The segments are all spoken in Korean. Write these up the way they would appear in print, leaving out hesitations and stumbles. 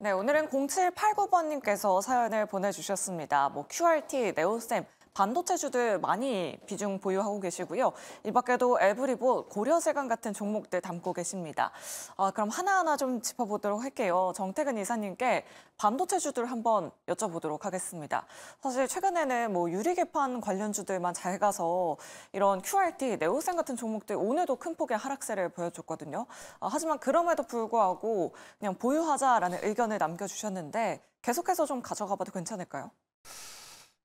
네, 오늘은 0789번님께서 사연을 보내주셨습니다. QRT, 네오셈, 반도체주들 많이 비중 보유하고 계시고요. 이 밖에도 에브리보, 고려세관 같은 종목들 담고 계십니다. 그럼 하나하나 좀 짚어보도록 할게요. 정태근 이사님께 반도체주들 한번 여쭤보도록 하겠습니다. 사실 최근에는 유리개판 관련주들만 잘 가서 이런 QRT, 네오셈 같은 종목들 오늘도 큰 폭의 하락세를 보여줬거든요. 하지만 그럼에도 불구하고 그냥 보유하자라는 의견을 남겨주셨는데 계속해서 좀 가져가 봐도 괜찮을까요?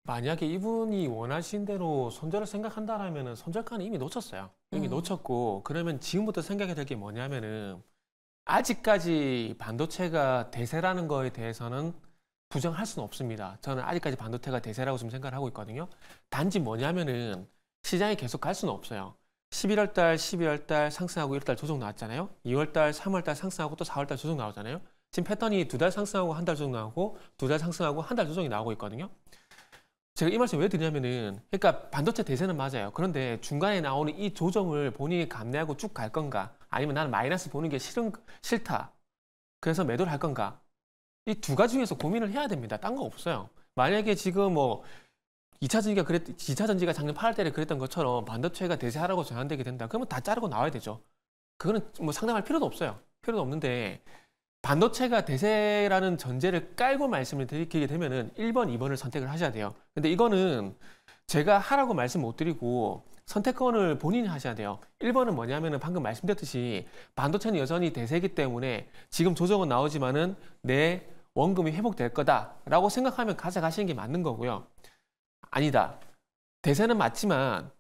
만약에 이분이 원하신 대로 손절을 생각한다라면 손절가는 이미 놓쳤어요. 이미 놓쳤고, 그러면 지금부터 생각해야 될 게 뭐냐면은 아직까지 반도체가 대세라는 거에 대해서는 부정할 수는 없습니다. 저는 아직까지 반도체가 대세라고 좀 생각을 하고 있거든요. 단지 뭐냐면은 시장이 계속 갈 수는 없어요. 11월 달, 12월 달 상승하고 1월 달 조정 나왔잖아요. 2월 달, 3월 달 상승하고 또 4월 달 조정 나오잖아요. 지금 패턴이 2달 상승하고 한 달 조정 나오고 2달 상승하고 한 달 조정이 나오고 있거든요. 제가 이 말씀 왜 드리냐면은, 그러니까 반도체 대세는 맞아요. 그런데 중간에 나오는 이 조정을 본인이 감내하고 쭉 갈 건가? 아니면 나는 마이너스 보는 게 싫다. 그래서 매도를 할 건가? 이 두 가지 중에서 고민을 해야 됩니다. 딴 거 없어요. 만약에 지금 2차 전지가 작년 8월 달에 그랬던 것처럼 반도체가 대세하라고 전환되게 된다. 그러면 다 자르고 나와야 되죠. 그거는 상담할 필요도 없어요. 필요도 없는데, 반도체가 대세라는 전제를 깔고 말씀을 드리게 되면은 1번, 2번을 선택을 하셔야 돼요. 근데 이거는 제가 하라고 말씀 못 드리고 선택권을 본인이 하셔야 돼요. 1번은 뭐냐면은 방금 말씀드렸듯이 반도체는 여전히 대세이기 때문에 지금 조정은 나오지만은 내 원금이 회복될 거다라고 생각하면 가져가시는 게 맞는 거고요. 아니다. 대세는 맞지만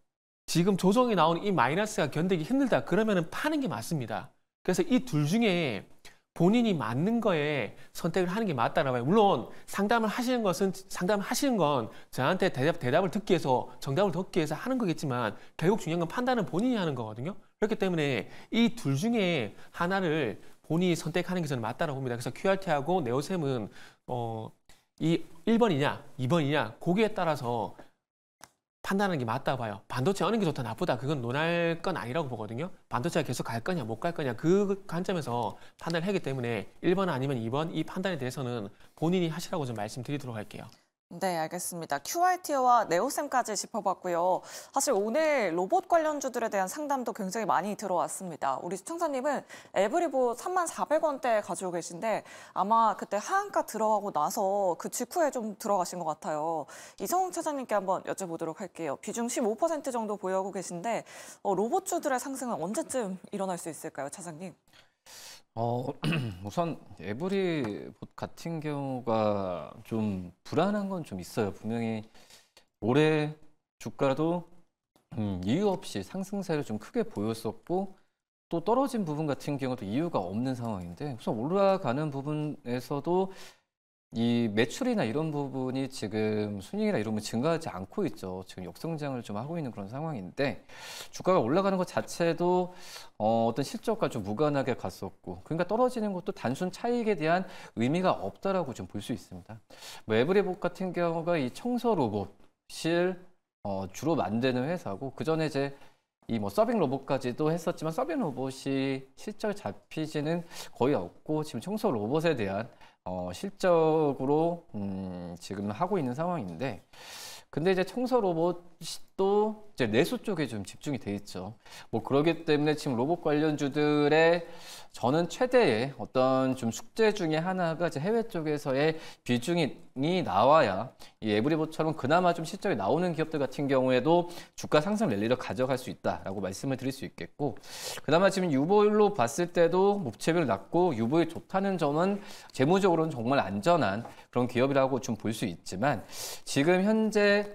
지금 조정이 나오는 이 마이너스가 견디기 힘들다. 그러면은 파는 게 맞습니다. 그래서 이 둘 중에 본인이 맞는 거에 선택을 하는 게 맞다라고 해요. 물론 상담을 하시는 건 저한테 대답을 듣기 위해서, 정답을 듣기 위해서 하는 거겠지만 결국 중요한 건 판단은 본인이 하는 거거든요. 그렇기 때문에 이 둘 중에 하나를 본인이 선택하는 게 저는 맞다라고 봅니다. 그래서 QRT하고 네오셈은 이 1번이냐 2번이냐 거기에 따라서 판단하는 게 맞다고 봐요. 반도체 어느 게 좋다 나쁘다 그건 논할 건 아니라고 보거든요. 반도체가 계속 갈 거냐 못 갈 거냐 그 관점에서 판단을 하기 때문에 1번 아니면 2번 이 판단에 대해서는 본인이 하시라고 좀 말씀드리도록 할게요. 네, 알겠습니다. QRT와 네오셈까지 짚어봤고요. 사실 오늘 로봇 관련주들에 대한 상담도 굉장히 많이 들어왔습니다. 우리 시청자님은 에브리보 34,400원대 가지고 계신데 아마 그때 하한가 들어가고 나서 그 직후에 좀 들어가신 것 같아요. 이성웅 차장님께 한번 여쭤보도록 할게요. 비중 15% 정도 보유하고 계신데 로봇주들의 상승은 언제쯤 일어날 수 있을까요, 차장님? 우선 에브리봇 같은 경우가 좀 불안한 건 좀 있어요. 분명히 올해 주가도 이유 없이 상승세를 좀 크게 보였었고 또 떨어진 부분 같은 경우도 이유가 없는 상황인데 우선 올라가는 부분에서도 이 매출이나 이런 부분이 지금 순이익이나 이런 부 증가하지 않고 있죠. 지금 역성장을 좀 하고 있는 그런 상황인데 주가가 올라가는 것 자체도 어떤 실적과 좀 무관하게 갔었고 그러니까 떨어지는 것도 단순 차익에 대한 의미가 없다라고 좀 볼 수 있습니다. 에브리봇 같은 경우가 이 청소 로봇을 주로 만드는 회사고 그 전에 이제 이 서빙 로봇까지도 했었지만 서빙 로봇이 실적이 잡히지는 거의 없고 지금 청소 로봇에 대한 실적으로 지금 하고 있는 상황인데 근데 이제 청소 로봇도 이제 내수 쪽에 좀 집중이 돼 있죠. 그러기 때문에 지금 로봇 관련주들의 저는 최대의 어떤 좀 숙제 중에 하나가 이제 해외 쪽에서의 비중이 나와야 이 에브리봇처럼 그나마 좀 실적이 나오는 기업들 같은 경우에도 주가 상승 랠리를 가져갈 수 있다라고 말씀을 드릴 수 있겠고 그나마 지금 유보율로 봤을 때도 목표율 낮고 유보율 좋다는 점은 재무적으로는 정말 안전한 그런 기업이라고 좀 볼 수 있지만 지금 현재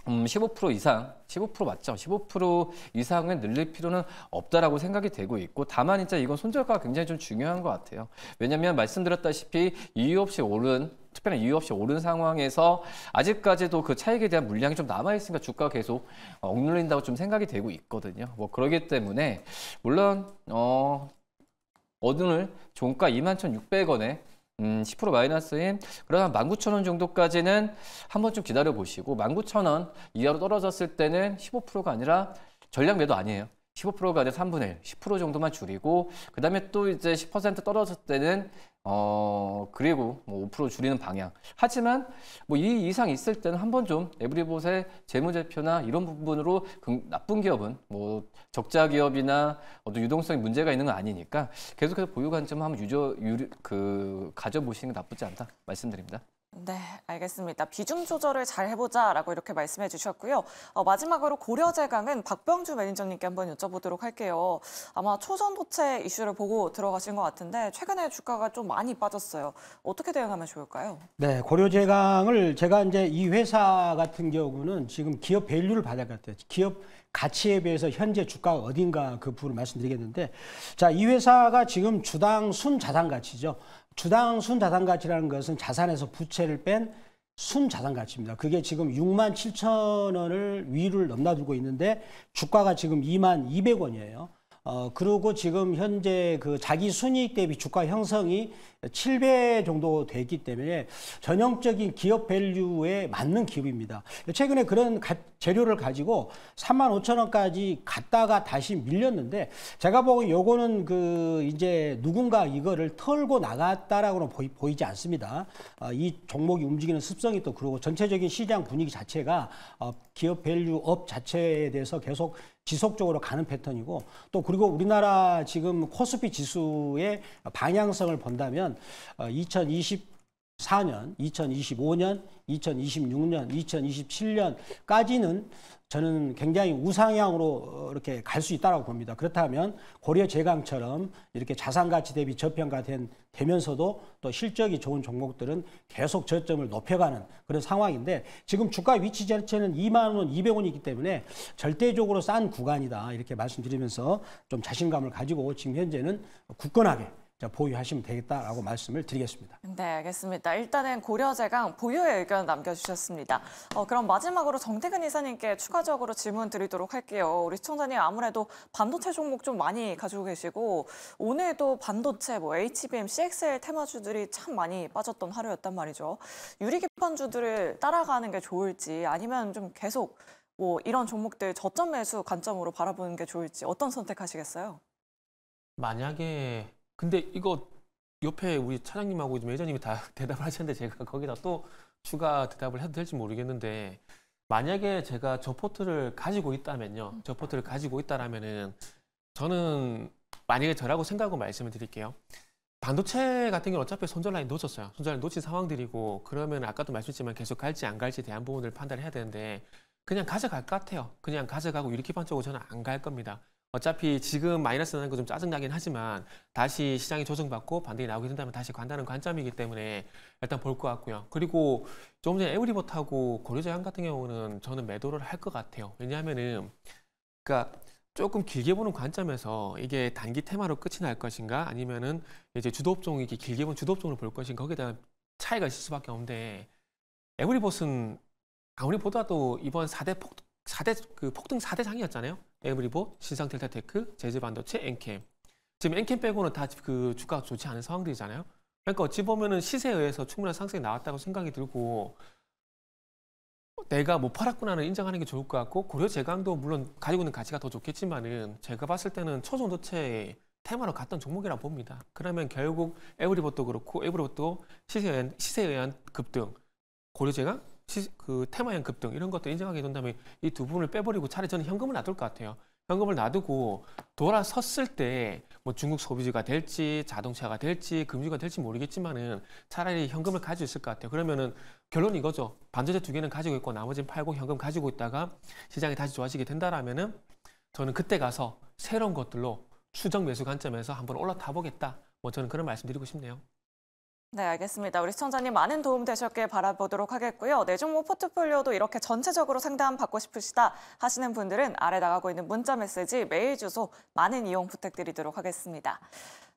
15% 이상, 15% 맞죠? 15% 이상은 늘릴 필요는 없다라고 생각이 되고 있고 다만 진짜 이건 손절가가 굉장히 좀 중요한 것 같아요. 왜냐하면 말씀드렸다시피 이유 없이 오른 특별한 이유 없이 오른 상황에서 아직까지도 그 차익에 대한 물량이 좀 남아있으니까 주가가 계속 억눌린다고 좀 생각이 되고 있거든요. 그러기 때문에 물론 오늘 종가 21,600원에 10% 마이너스인 그러면 19,000원 정도까지는 한번 좀 기다려 보시고 19,000원 이하로 떨어졌을 때는 15%가 아니라 전량 매도 아니에요. 15%가 아니라 3분의 1, 10% 정도만 줄이고 그다음에 또 이제 10% 떨어졌을 때는 그리고 뭐 5% 줄이는 방향. 하지만 뭐 이 이상 있을 때는 한번 좀 에브리봇의 재무제표나 이런 부분으로 나쁜 기업은 뭐 적자 기업이나 어떤 유동성에 문제가 있는 건 아니니까 계속해서 보유 관점 한번 가져보시는 게 나쁘지 않다 말씀드립니다. 네, 알겠습니다. 비중 조절을 잘 해보자라고 이렇게 말씀해 주셨고요. 마지막으로 고려제강은 박병주 매니저님께 한번 여쭤보도록 할게요. 아마 초전도체 이슈를 보고 들어가신 것 같은데 최근에 주가가 좀 많이 빠졌어요. 어떻게 대응하면 좋을까요? 네, 고려제강을 제가 이제 이 회사 같은 경우는 지금 기업 밸류를 받아야 할 것 같아요. 기업 가치에 비해서 현재 주가가 어딘가 그 부분을 말씀드리겠는데, 자, 이 회사가 지금 주당 순자산 가치죠. 주당 순자산 가치라는 것은 자산에서 부채를 뺀 순자산 가치입니다. 그게 지금 6만 7천 원을 위를 넘나들고 있는데 주가가 지금 2만 200원이에요. 그리고 지금 현재 그 자기 순이익 대비 주가 형성이 7배 정도 됐기 때문에 전형적인 기업 밸류에 맞는 기업입니다. 최근에 그런 재료를 가지고 3만 5천 원까지 갔다가 다시 밀렸는데 제가 보기엔 요거는 그 이제 누군가 이거를 털고 나갔다라고는 보이지 않습니다. 이 종목이 움직이는 습성이 또 그러고 전체적인 시장 분위기 자체가 기업 밸류 업 자체에 대해서 계속 지속적으로 가는 패턴이고 또 그리고 우리나라 지금 코스피 지수의 방향성을 본다면 2024년, 2025년, 2026년, 2027년까지는 저는 굉장히 우상향으로 이렇게 갈 수 있다고 봅니다. 그렇다면 고려제강처럼 이렇게 자산가치 대비 저평가되면서도 또 실적이 좋은 종목들은 계속 저점을 높여가는 그런 상황인데 지금 주가 위치 자체는 2만 원, 200원이기 때문에 절대적으로 싼 구간이다 이렇게 말씀드리면서 좀 자신감을 가지고 지금 현재는 굳건하게 보유하시면 되겠다라고 말씀을 드리겠습니다. 네, 알겠습니다. 일단은 고려제강 보유의 의견 남겨주셨습니다. 그럼 마지막으로 정태근 이사님께 추가적으로 질문 드리도록 할게요. 우리 시청자님 아무래도 반도체 종목 좀 많이 가지고 계시고 오늘도 반도체, 뭐 HBM, CXL 테마주들이 참 많이 빠졌던 하루였단 말이죠. 유리기판주들을 따라가는 게 좋을지 아니면 좀 계속 뭐 이런 종목들 저점 매수 관점으로 바라보는 게 좋을지 어떤 선택하시겠어요? 만약에 근데 이거 옆에 우리 차장님하고 매니저님이 다 대답을 하셨는데 제가 거기다 또 추가 대답을 해도 될지 모르겠는데 만약에 제가 저 포트를 가지고 있다면요. 저 포트를 가지고 있다라면은 저는 만약에 저라고 생각하고 말씀을 드릴게요. 반도체 같은 경우는 어차피 손절 라인 놓쳤어요. 손절 라인 놓친 상황들이고 그러면 아까도 말씀드렸지만 계속 갈지 안 갈지에 대한 부분을 판단을 해야 되는데 그냥 가져갈 것 같아요. 그냥 가져가고 유리기판 쪽으로 저는 안 갈 겁니다. 어차피 지금 마이너스 나는 거 좀 짜증나긴 하지만 다시 시장이 조정받고 반등이 나오게 된다면 다시 간다는 관점이기 때문에 일단 볼 것 같고요. 그리고 조금 전에 에브리봇하고 고려제강 같은 경우는 저는 매도를 할 것 같아요. 왜냐하면은 그러니까 조금 길게 보는 관점에서 이게 단기 테마로 끝이 날 것인가 아니면은 이제 주도업종이 이렇게 길게 본 주도업종으로 볼 것인가 거기에 대한 차이가 있을 수밖에 없는데 에브리봇은 아무리 보다도 이번 4대 폭등 4대 장이었잖아요. 에브리봇, 신상텔타테크, 제즈반도체, 엔캠. 지금 엔캠 빼고는 다 그 주가가 좋지 않은 상황들이잖아요. 그러니까 어찌 보면은 시세에 의해서 충분한 상승이 나왔다고 생각이 들고 내가 못 팔았구나는 인정하는 게 좋을 것 같고 고려제강도 물론 가지고 있는 가치가 더 좋겠지만은 제가 봤을 때는 초전도체 테마로 갔던 종목이라 봅니다. 그러면 결국 에브리봇도 그렇고 에브리봇도 시세에 의한 급등, 고려제강 그 테마형 급등 이런 것도 인정하게 된다면 이 두 부분을 빼버리고 차라리 저는 현금을 놔둘 것 같아요. 현금을 놔두고 돌아섰을 때 뭐 중국 소비주가 될지 자동차가 될지 금융가 될지 모르겠지만은 차라리 현금을 가지고 있을 것 같아요. 그러면은 결론이 이거죠. 반도체 두 개는 가지고 있고 나머지는 팔고 현금 가지고 있다가 시장이 다시 좋아지게 된다라면은 저는 그때 가서 새로운 것들로 추정 매수 관점에서 한번 올라타 보겠다. 뭐 저는 그런 말씀드리고 싶네요. 네, 알겠습니다. 우리 시청자님 많은 도움 되셨길 바라보도록 하겠고요. 내 종목 포트폴리오도 이렇게 전체적으로 상담 받고 싶으시다 하시는 분들은 아래 나가고 있는 문자 메시지, 메일 주소 많은 이용 부탁드리도록 하겠습니다.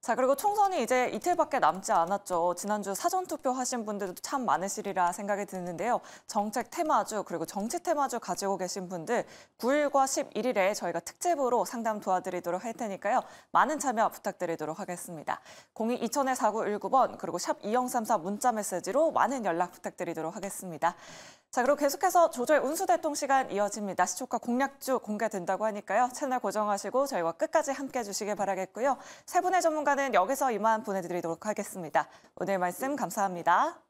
자, 그리고 총선이 이제 이틀밖에 남지 않았죠. 지난주 사전투표 하신 분들도 참 많으시리라 생각이 드는데요. 정책 테마주 그리고 정치 테마주 가지고 계신 분들 9일과 11일에 저희가 특집으로 상담 도와드리도록 할 테니까요. 많은 참여 부탁드리도록 하겠습니다. 02-2000-4919번 그리고 샵 2034 문자 메시지로 많은 연락 부탁드리도록 하겠습니다. 자, 그리고 계속해서 조조의 운수대통 시간 이어집니다. 시초가 공략주 공개된다고 하니까요. 채널 고정하시고 저희와 끝까지 함께해 주시길 바라겠고요. 세 분의 전문가는 여기서 이만 보내드리도록 하겠습니다. 오늘 말씀 감사합니다.